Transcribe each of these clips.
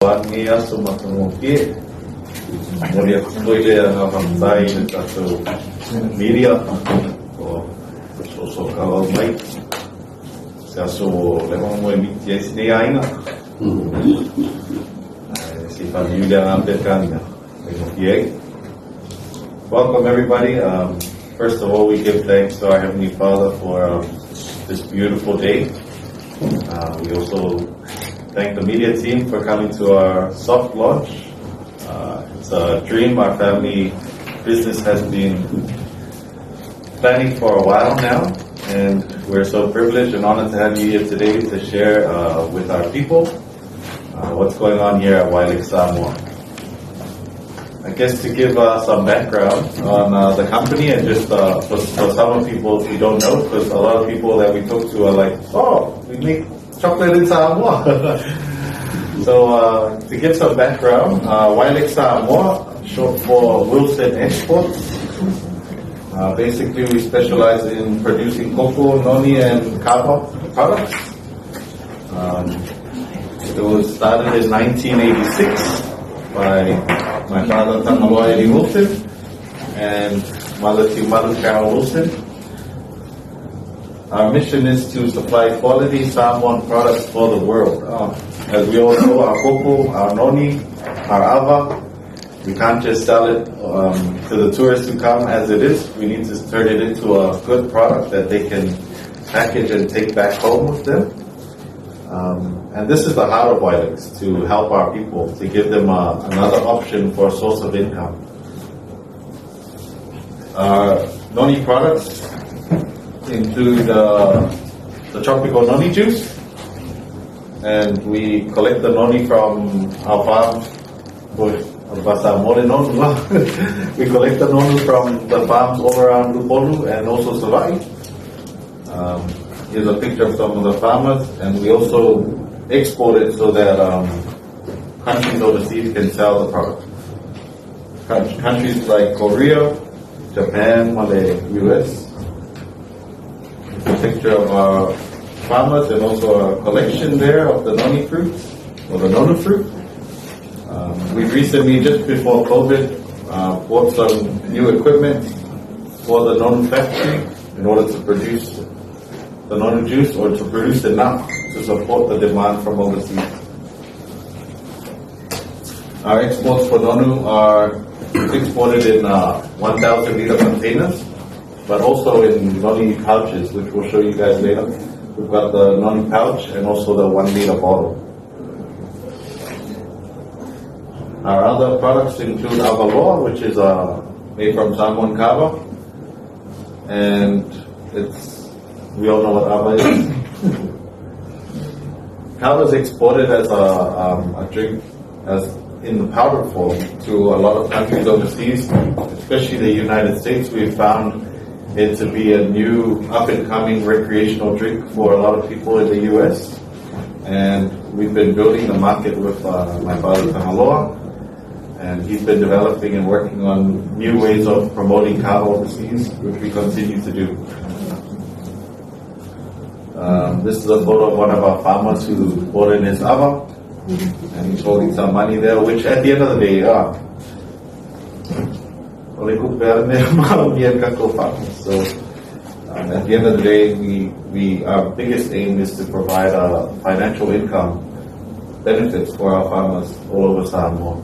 Nia sumatangoki Moria kutoile ang pantay na sa media o so kawal mic sa so lemang mo emiti sini aina si familia americana. Welcome everybody. First of all, we give thanks to our Heavenly Father for this beautiful day. We also thank the media team for coming to our soft launch. It's a dream our family business has been planning for a while now, and we're so privileged and honored to have you here today to share with our people what's going on here at Wilex, Samoa. I guess to give some background on the company, and just for some people who don't know, because a lot of people that we talk to are like, oh, we make chocolate in Samoa. So to give some background, Wilex Samoa, short for Wilson Exports. Basically, we specialize in producing cocoa, noni, and kava products. It was started in 1986 by my father, Taelega Wilson, and mother Carol Wilson. Our mission is to supply quality Samoan products for the world. As we all know, our cocoa, our noni, our ava, we can't just sell it to the tourists who come as it is. We need to turn it into a good product that they can package and take back home with them. And this is the heart of Wilex, to help our people, to give them another option for a source of income. Our noni products include the tropical noni juice, and we collect the noni from our farm. We collect the noni from the farms all around Lupolu and also Savai. Here's a picture of some of the farmers, and we also export it so that countries overseas can sell the product. Countries like Korea, Japan, Malay, US. A picture of our farmers and also a collection there of the noni fruits, or the nonu fruit. We recently, just before COVID, bought some new equipment for the nonu factory in order to produce the nonu juice, or to produce enough to support the demand from overseas. Our exports for nonu are exported in 1,000 liter containers, but also in noni pouches, which we'll show you guys later. We've got the noni pouch and also the 1 liter bottle. Our other products include avaloa, which is made from Samoan kava, and we all know what ava is. Kava is exported as a drink, as in the powder form, to a lot of countries overseas, especially the United States. We've found it to be a new up-and-coming recreational drink for a lot of people in the U.S. And we've been building the market with my father Taelega, and he's been developing and working on new ways of promoting kava overseas, which we continue to do. This is a photo of one of our farmers who bought in his ava, and he's holding some money there, which at the end of the day, so at the end of the day, our biggest aim is to provide financial income benefits for our farmers all over Samoa.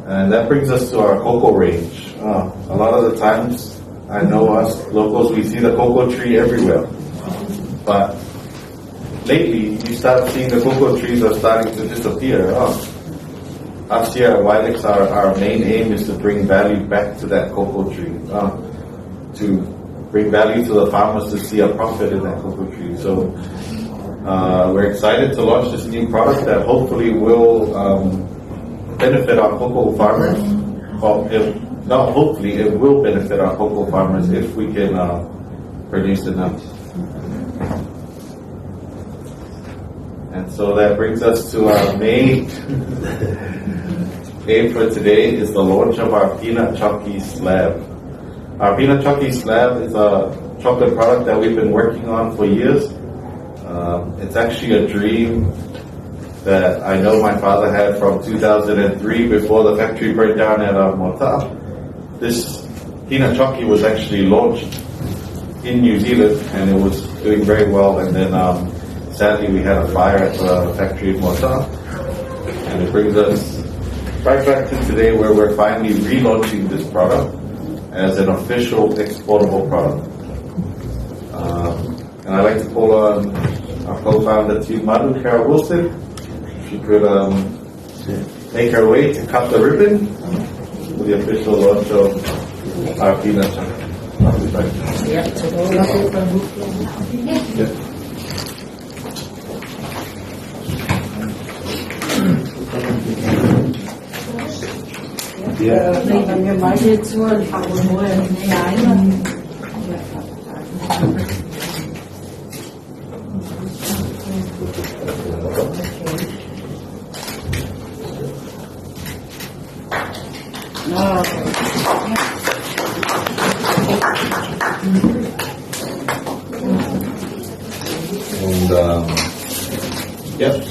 And that brings us to our cocoa range. A lot of the times, I know us locals, we see the cocoa tree everywhere. But lately, you start seeing the cocoa trees are starting to disappear. Us here at Wilex, our main aim is to bring value back to that cocoa tree. To bring value to the farmers to see a profit in that cocoa tree. So we're excited to launch this new product that hopefully will benefit our cocoa farmers. Hopefully it will benefit our cocoa farmers if we can produce enough. And so that brings us to our main aim for today, is the launch of our peanut chocolate slab. Our peanut chocolate slab is a chocolate product that we've been working on for years. It's actually a dream that I know my father had from 2003 before the factory burnt down at Mota. This peanut chocolate was actually launched in New Zealand and it was doing very well, and then sadly we had a fire at the factory in Mota, and it brings us right back to today where we're finally relaunching this product as an official exportable product. And I'd like to call on our co-founder Team Madu, Kara Wilson. She could make her way to cut the ribbon for the official launch of our peanut chocolate.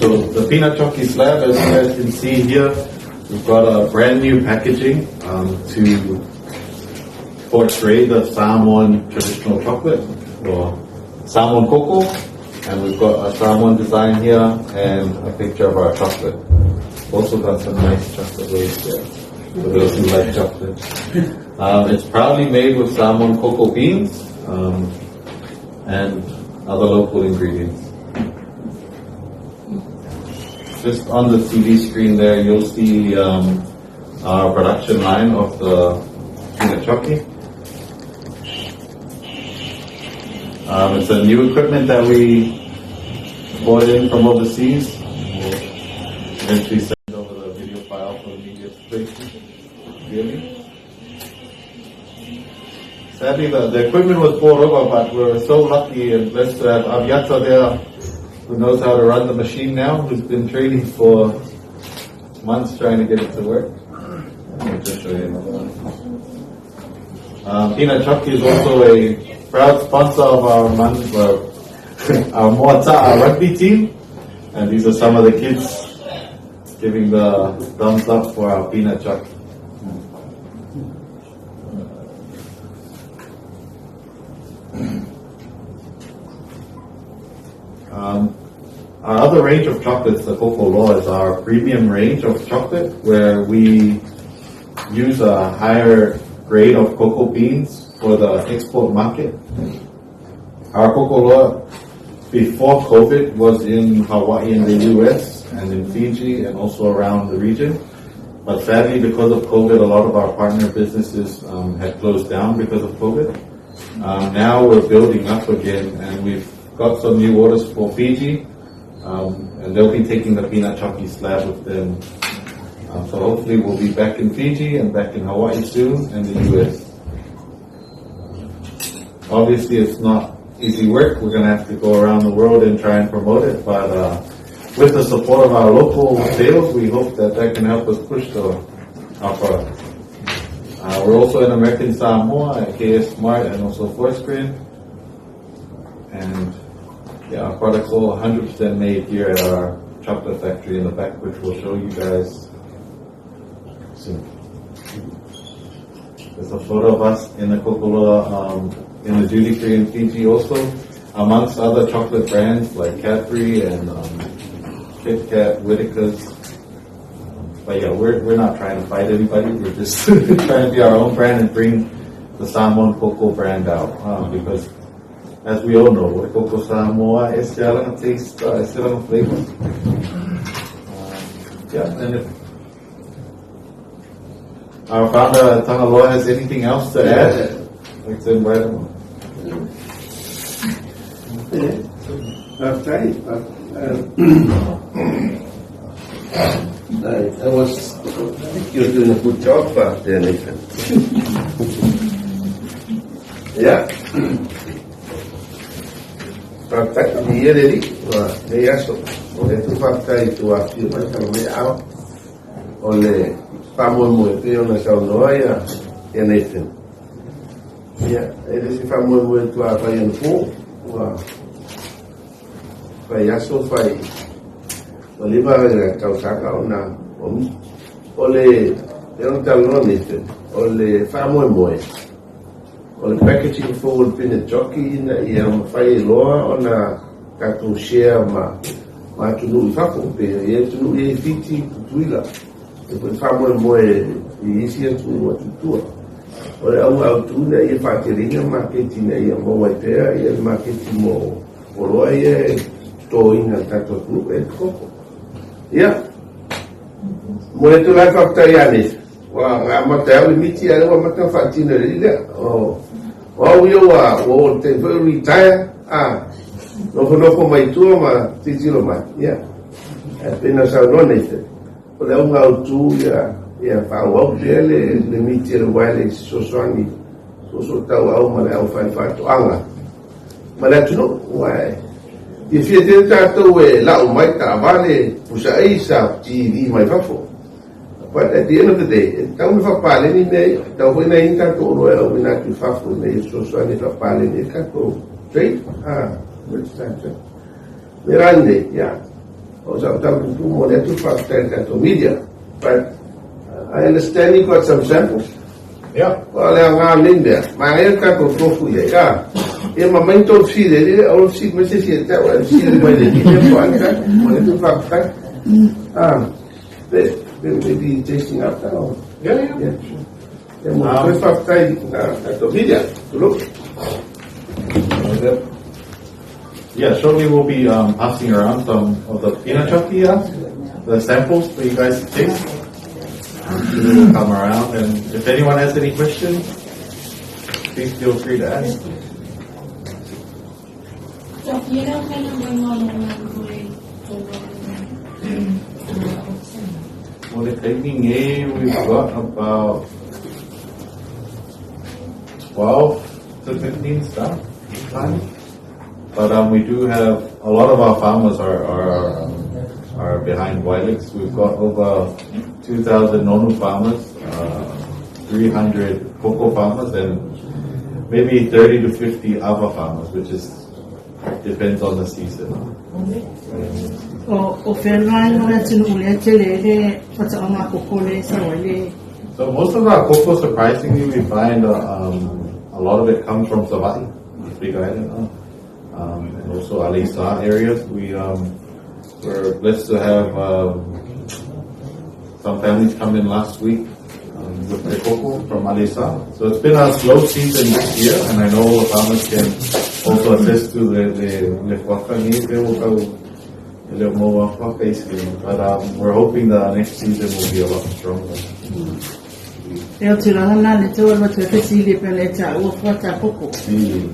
So the peanut chocolate slab, as you guys can see here, we've got a brand new packaging to portray the Samoan traditional chocolate, or Samoan Koko, and we've got a Samoan design here and a picture of our chocolate. Also got some nice chocolate waves there for those who like chocolate. It's proudly made with Samoan cocoa beans and other local ingredients. Just on the TV screen there, you'll see our production line of the peanut chocolate. It's a new equipment that we bought in from overseas. We'll eventually send over the video file for the media to play. Sadly, the equipment was bought over, but we're so lucky and blessed to have Aviata there, who knows how to run the machine now, who's been training for months trying to get it to work. I'll just show you another one. Peanut chocolate is also a proud sponsor of our Mota rugby team, and these are some of the kids giving the thumbs up for our peanut chocolate. Our other range of chocolates, the Koko Law, is our premium range of chocolate, where we use a higher grade of cocoa beans for the export market. Our Koko Law before COVID was in Hawaii and the US and in Fiji and also around the region. But sadly, because of COVID, a lot of our partner businesses had closed down because of COVID. Now we're building up again, and we've got some new orders for Fiji, and they'll be taking the peanut chocolate slab with them. So hopefully we'll be back in Fiji and back in Hawaii soon, and the US. Obviously it's not easy work. We're going to have to go around the world and try and promote it, but with the support of our local sales, we hope that can help us push our product. We're also in American Samoa at KS Smart and also Foursquare. And yeah, our product's all 100% made here at our chocolate factory in the back, which we'll show you guys soon. There's a photo of us in the Kokoloa in the duty free in Fiji also, amongst other chocolate brands like Cadbury and Kit Kat, Whittaker's. But yeah, we're not trying to fight anybody. We're just trying to be our own brand and bring the Samoan Koko brand out, because as we all know, Koko Samoa is still on a taste, still on a flavor. And if our founder Tangaloa has anything else to add, I'd like to invite him. I think you're doing a good job back there, Nathan. Yeah. Praktek dia jadi, dia oleh tu fakta itu waktu macam mana oleh famoso itu yang nak kau noia yang itu. Ya, ele se famoso itu apa yang tu, vai isso vai Oliva kausaka ona ole yung talon nito ole famo moe ole packaging for pin jockey na yung fai loa ona katu share ma tunu fapo pe ye tunu ye fiti tuila e famo moe isi tu tu ole au tu na ye fakiringa marketing na ye mo watea ye marketing mo olo ye to ina tato tu e Koko ya mulai tu life after yanis wah mata aku miti ada mata fatina dia yo te retire no mai tu ma titilo ma ya apenas ao no neste olha auto ya fa o le miti le Wilex soswani so tau au ma au fa to anga mala tu no wai if you did that way la mai ta vale pusa isa TV mai fafo. But at the end of the day, tahu fa pale ni nei, tahu na inta to ro ela wina ki fafo nei so ni fa pale ni ka to straight which time. Mirande ya. O sa tahu tu mo le tu fa to media. But I understand you got some samples. Yeah. Well, I'm in there. My hair cut off ya. E mamãe todo filho, ele é o filho, mas se até o filho vai dele, ele pode, quando tu vai ficar, maybe tasting up now. Yeah. É uma coisa para ficar na tua vida, tu look. Yeah, shortly we'll be passing around some of the peanut chucky, the samples for you guys to taste. We'll come around, and if anyone has any questions, please feel free to ask. Well, the taking A, we've got about 12 to 15 staff. But we do have a lot of our farmers are behind Wilex. We've got over 2,000 Nonu farmers, 300 Koko farmers, and maybe 30 to 50 Ava farmers, which is depends on the season. So most of our Koko, surprisingly, we find a lot of it comes from Savati, Big Island, and also Alisa areas. We're blessed to have some families come in last week with the Koko from Alisa. So it's been a slow season this year, and I know the farmers can also assist to the waka needs. They will go a little more waka basically, but we're hoping the next season will be a lot stronger. Eu tirava na letra o outro fazia pela letra o forte Koko.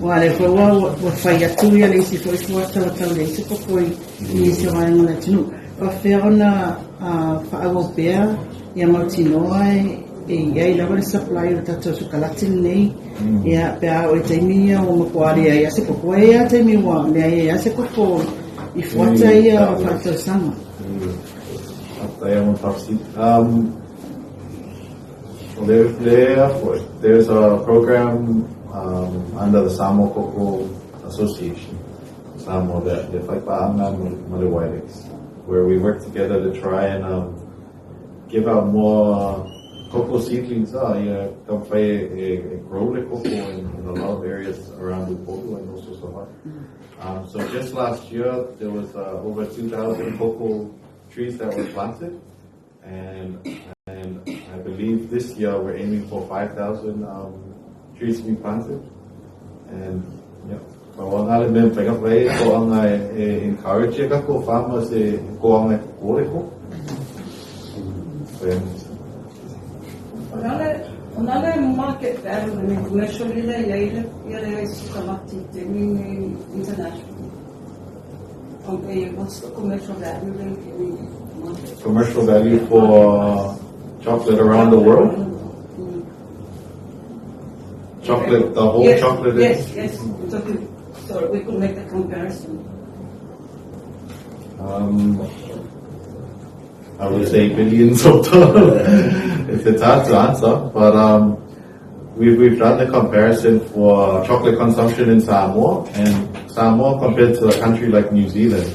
Olha, foi o foi a tua ali se foi forte o tal desse Koko e se vai na letra. A ferna a europeia e a Martinoi e aí lá vai supply o tato Sukalaki nei e a pea o temia o moquari aí a se Koko aí a temia o aí a se Koko e forte aí a fato sama. Até um parceiro. There's a program under the Samoa Koko Association, Samoa, the Whaipa'anga Male Wilex, where we work together to try and give out more cocoa seedlings. Come grow the cocoa in a lot of areas around Upolu and also Samoa. So just last year there was over 2,000 cocoa trees that were planted, and I believe this year we're aiming for 5,000 trees to be planted. And yeah, ang alam pa kay ko ang encourage ko farmers ko ang ko. Another market value in commercially is Sukalaki international. Okay, what's the commercial value in market? Commercial value for chocolate around the world? Chocolate, the whole chocolate is? Yes. So we could make the comparison. I would say billions of dollars. It's hard to answer, but we've done the comparison for chocolate consumption in Samoa, and Samoa compared to a country like New Zealand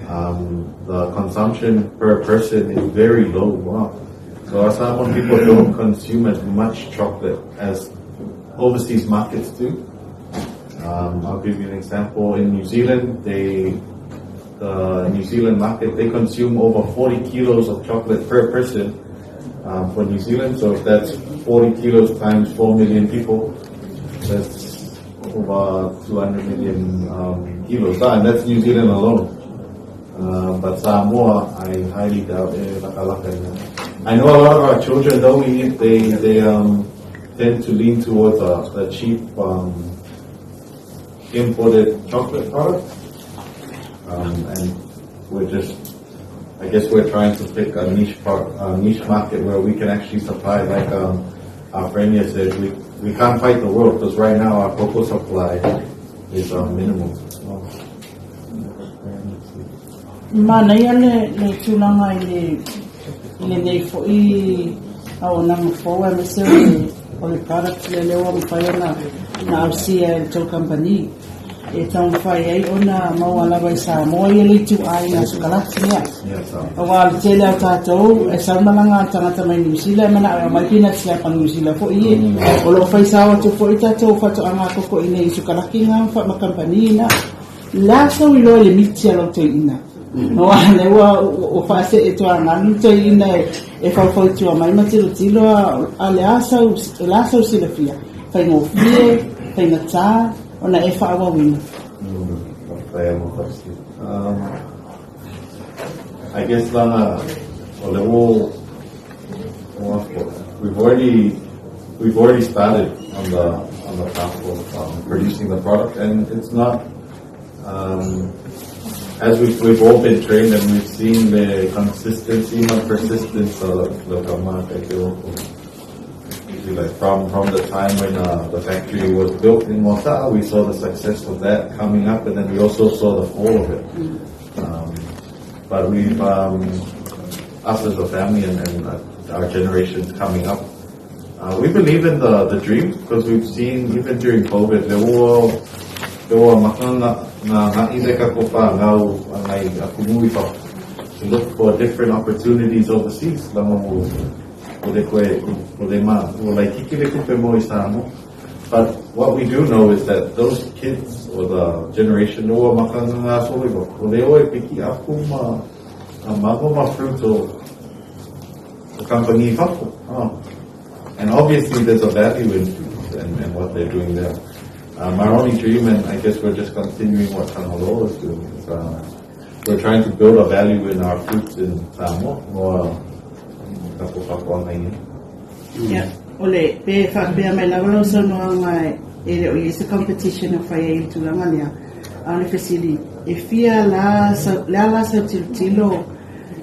The consumption per person is very low. Wow. So Samoan people don't consume as much chocolate as overseas markets do. I'll give you an example. In New Zealand, the New Zealand market, they consume over 40 kilos of chocolate per person for New Zealand. So if that's 40 kilos times 4 million people, that's over 200 million kilos. And that's New Zealand alone. But Samoa, I highly doubt it. I know a lot of our children, though, they tend to lean towards the cheap imported chocolate products. And I guess we're trying to pick a niche market where we can actually supply, like our friend here said, we can't fight the world because right now our cocoa supply is minimal. Mana ia le tūlanga i le nei fo i au nang fōa me se o le product le leo am whai ona na Gaosia e tau company e tau whai ai ona maualawa i Samoa i le tu ai na Sukalaki nia a wā le tele au tātou e saumalanga tangata mai New Zealand mana a mai pina tia pa New Zealand fo i o lo whai sawa tu fo i tātou whato anga koko i nei Sukalaki ngā wha ma company na la sau i loa le miti alo tui ina no ane o fase e toa ngani toi ina e whawhau tua mai matiro tilo a le asau sila fia whai ngō fie, whai ngā tā o na e whaawa wina I guess lana o le o we've already started on the path of producing the product, and it's not as we've all been trained and we've seen the consistency and persistence of the like from the time when the factory was built in Mota, we saw the success of that coming up, and then we also saw the fall of it. But we've us as a family and our generations coming up, we believe in the dream, because we've seen even during COVID there were makana na ileka ko pa ngau angai akumui pa to look for different opportunities overseas lama mo like kikile kupe mo isamo. But what we do know is that those kids or the generation no makana na so ligo ole oi piki akuma ma fruto the company hapo and obviously there's a value in food and what they're doing there. Our only dream, and I guess we're just continuing what Kamalo is doing, is we're trying to build a value in our fruits in Samoa, or yeah, ole pe whakapea mai lawa so no mai it's a competition of fire to Lamania on the facility if fia la sa tilo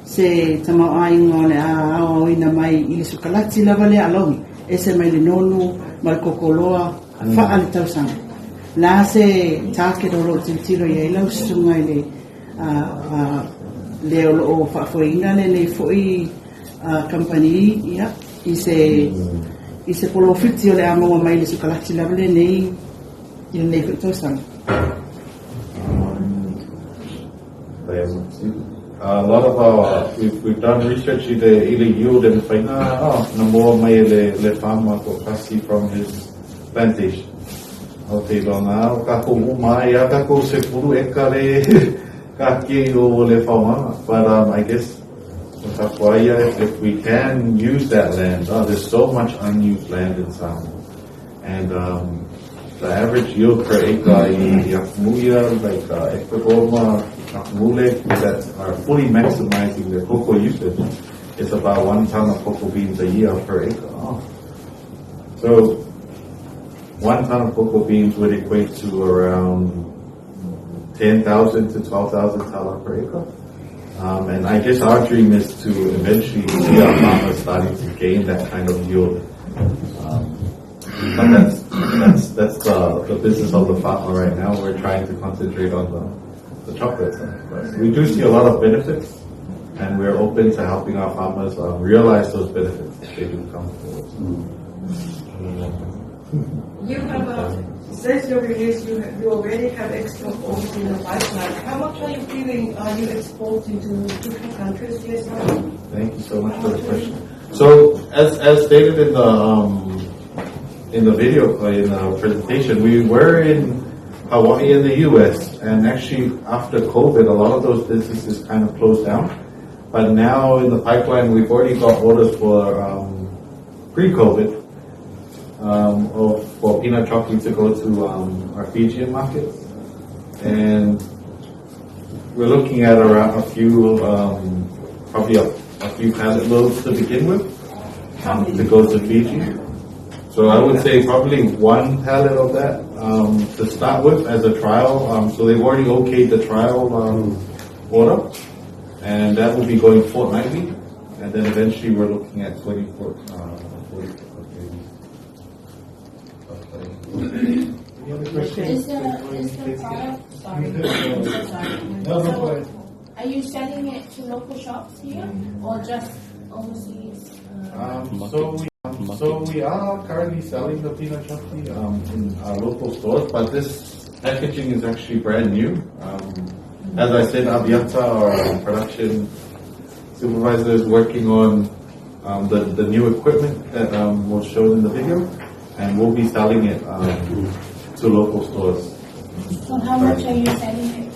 se tamau ai ngone a ina mai i Sukalaki lava le alongi ese mai le nonu mai kokoloa fa al tausang la se take ro tilo ye lo sunga le le o fa foina le foi company ya i se polofiti le amo mai le Sukalaki lava le nei il nei tausang. A lot of our we've done research in the yield and find number mai le farmer ko kasi from his plantation. Okay, longa ka ko mai ka ko se puru ekare ka ke o le farmer. But I guess if we can use that land, there's so much unused land in Samoa, and the average yield per acre in Yakuya, like Ekpagoma, Wilex, that are fully maximizing the cocoa usage, is about 1 ton of cocoa beans a year per acre. So 1 ton of cocoa beans would equate to around 10,000 to 12,000 $ per acre. And I guess our dream is to eventually see our farmers starting to gain that kind of yield. But that's the business of the farmer right now. We're trying to concentrate on the chocolate side. We do see a lot of benefits, and we're open to helping our farmers realize those benefits if they do come forward. You have since your release, you already have extra orders in the pipeline. How much are you exporting to different countries? Yes, ma'am? Thank you so much for the question. So, as stated in the video, in the presentation, we were in Hawaii and the U.S., and actually after COVID, a lot of those businesses kind of closed down. But now in the pipeline, we've already got orders for pre-COVID for peanut chocolate to go to our Fijian market, and we're looking at around a few, probably a few pallet loads to begin with, to go to Fiji. So I would say probably one pallet of that to start with as a trial. So they've already okayed the trial order, and that will be going fortnightly, and then eventually we're looking at 24. Is the product, sorry, so are you selling it to local shops here or just overseas? So we are currently selling the peanut chocolate in our local stores, but this packaging is actually brand new. As I said, Abiata, our production supervisor, is working on the new equipment that was shown in the video, and we'll be selling it to local stores. So how much are you selling it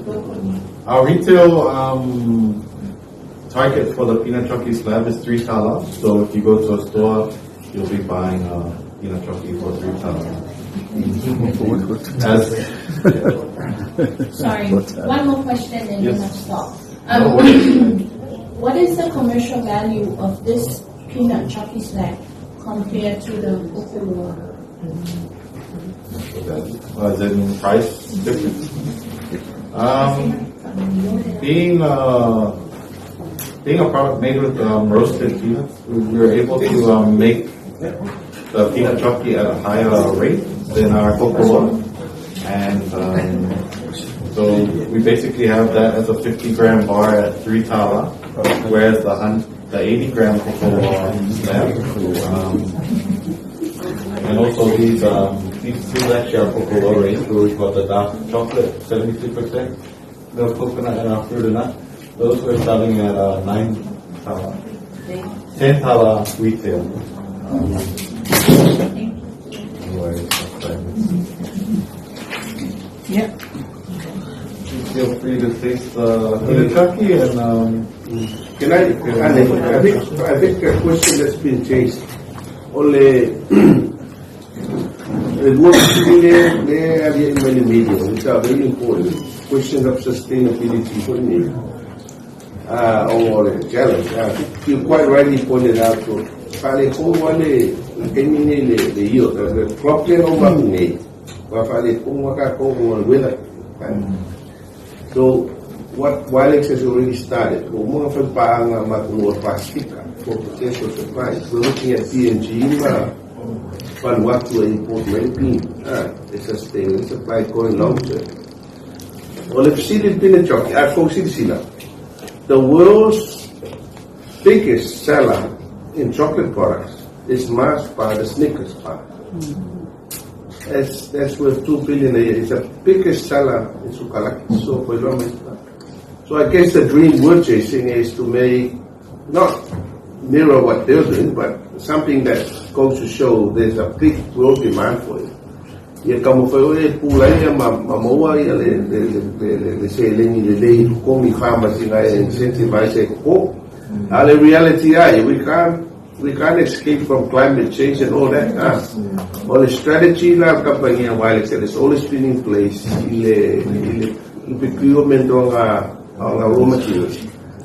locally? Our retail target for the peanut chocolate slab is 3 tala. So if you go to a store, you'll be buying peanut chocolate for 3 tala. Sorry, one more question and Yes. then I'll stop. No, What is the commercial value of this peanut chocolate slab compared to the Koko? As in price difference. Being a product made with roasted peanuts, we were able to make the peanut chocolate at a higher rate than our Koko, and so we basically have that as a 50-gram bar at 3 tala, whereas the 80-gram Koko slab. And also these actually are Koko raised, where we've got the dark chocolate, 72% milk coconut, and our fruit and nut. Those we're selling at 9 tala, 10 tala retail. Yep. Feel free to taste the Sukalaki and Can I think a question that's been changed. Only the work there havia in many media, which are very important. Questions of sustainability for me. Or the challenge. You quite rightly pointed out to the problem so what Wilex has already started, for potential supplies. We're looking at PNG, Vanuatu import maybe the sustainable supply going long term. Well, if seeded peanut chocolate, I foresee the world's biggest seller in chocolate products is masked by the Snickers bar. That's worth $2 billion a year. It's the biggest seller in Sukalaki. So I guess the dream we're chasing is to make, not mirror what they're doing, but something that goes to show there's a big world demand for it. Ia Kamupani pulai Samoa ia le selling le komi farmers in incentivize Koko. The reality we can't escape from climate change and all that. All the strategy la company and Wilex has always been in place in procurement on raw materials.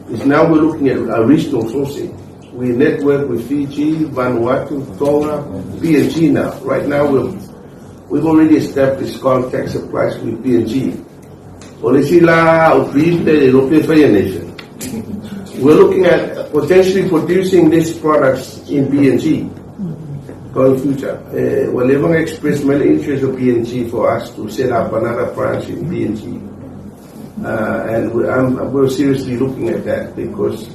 Is now we're looking at a regional sourcing. We network with Fiji, Vanuatu, Tonga, PNG now. Right now we've already established contact supplies with PNG. We're looking at potentially producing these products in PNG going future. We're living express many interest of PNG for us to set up another branch in PNG. And we're seriously looking at that because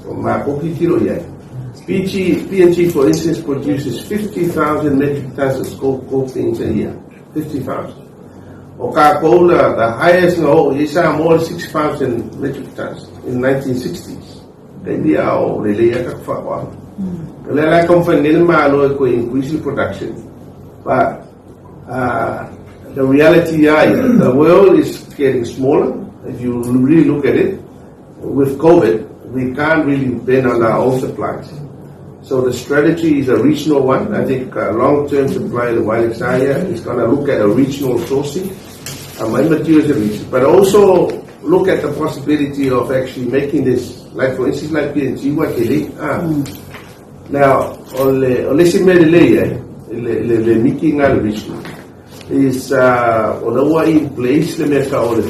PNG, for instance, produces 50,000 metric tons of cocoa beans a year. 50,000. Coca-Cola, the highest in the whole, is more than 6,000 metric tons in 1960s. Maybe I'll really increase in production. But the reality is the world is getting smaller. If you really look at it, with COVID, we can't really depend on our own supplies. So the strategy is a regional one. I think long-term supply of the Wilex area is going to look at a regional sourcing, my materials are regional, but also look at the possibility of actually making this, like for instance, like PNG, what they did. Now, let's say the making regional is on in place the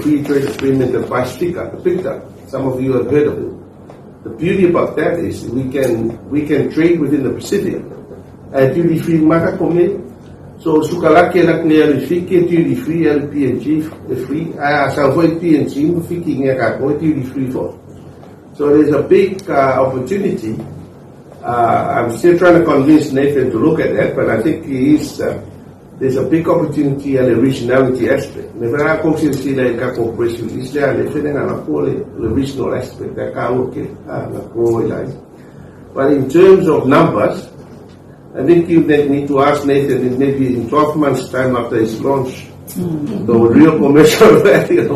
free trade agreement, the PICTA. Some of you have heard of it. The beauty about that is we can trade within the Pacific. Duty free maka kome. So Sukalaki lak ne alifike duty free LPNG free. Sa avoid PNG fiki ngaka ko duty free for. So there's a big opportunity. I'm still trying to convince Nathan to look at that, but I think there's a big opportunity and a regionality aspect. Never I consider like a cooperation is there, the regional aspect that can look at But in terms of numbers, I think you need to ask Nathan maybe in 12 months' time after his launch, the real commercial value,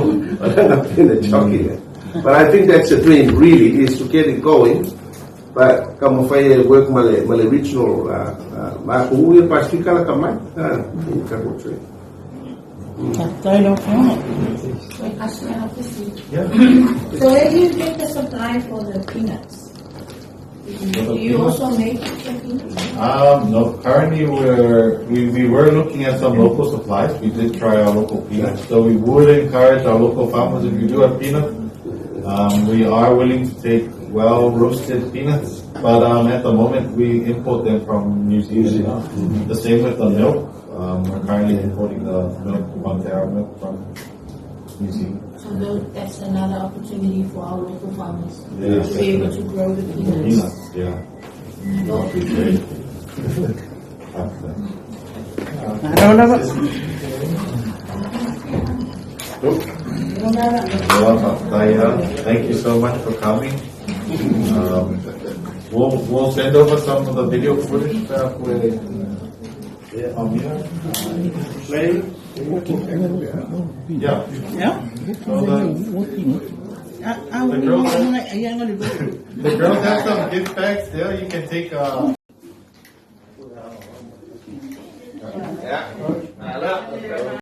But I think that's the dream really, is to get it going. But Kamupani work male regional makuya pastika la kamay in Kakutre. So where do you get the supply for the peanuts? Do you also make the peanuts? No, currently we were looking at some local supplies. We did try our local peanuts. So we would encourage our local farmers, if you do have peanuts, we are willing to take well roasted peanuts, but at the moment we import them from New Zealand. The same with the milk. We're currently importing the milk, Montero milk from New Zealand. So that's another opportunity for our local farmers to Yeah, be able to grow the peanuts. Peanuts, yeah. That would be great. Well, thank you so much for coming. We'll send over some of the video footage from here. Yeah. So the girls have some gift bags there. You can take Yeah.